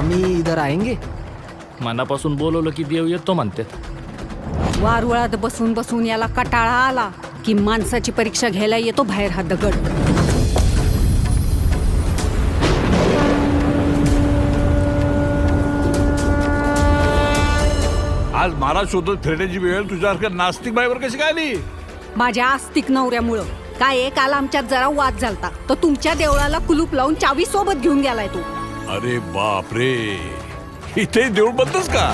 स्वामी इधर आएंगे? मनापासून बोलवलं की देव येतो म्हणते. वारुळात बसून बसून याला कटाळा आला की माणसाची परीक्षा घ्यायला येतो बाहेर हा दगड. आज मला शोधत फिरण्याची वेळ तुझ्यासारख्या नास्तिक बाईवर कशी काय आली? माझ्या आस्तिक नवऱ्यामुळं. काय काल आमच्यात जरा वाद झालता तर तुमच्या देवळाला कुलूप लावून चावी सोबत घेऊन गेलाय तू. अरे बाप रे, इथे देऊळ बंदच का?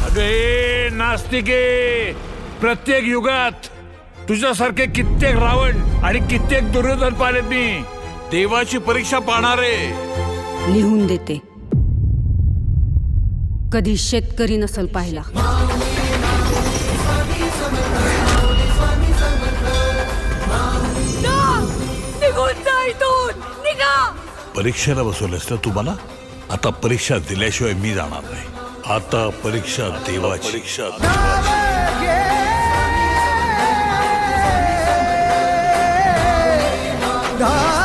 अरे नास्तिके, प्रत्येक युगात तुझ्यासारखे कित्येक रावण आणि कित्येक दुर्योधन पाहिलेत मी. देवाची परीक्षा पाहणारे. लिहून देते. कधी शेतकरी नसल पाहिला. निघून जा इथून, निघा. परीक्षेला बसवलंस ना तू मला. आता परीक्षा दिल्याशिवाय मी जाणार नाही. आता परीक्षा देवाची. धा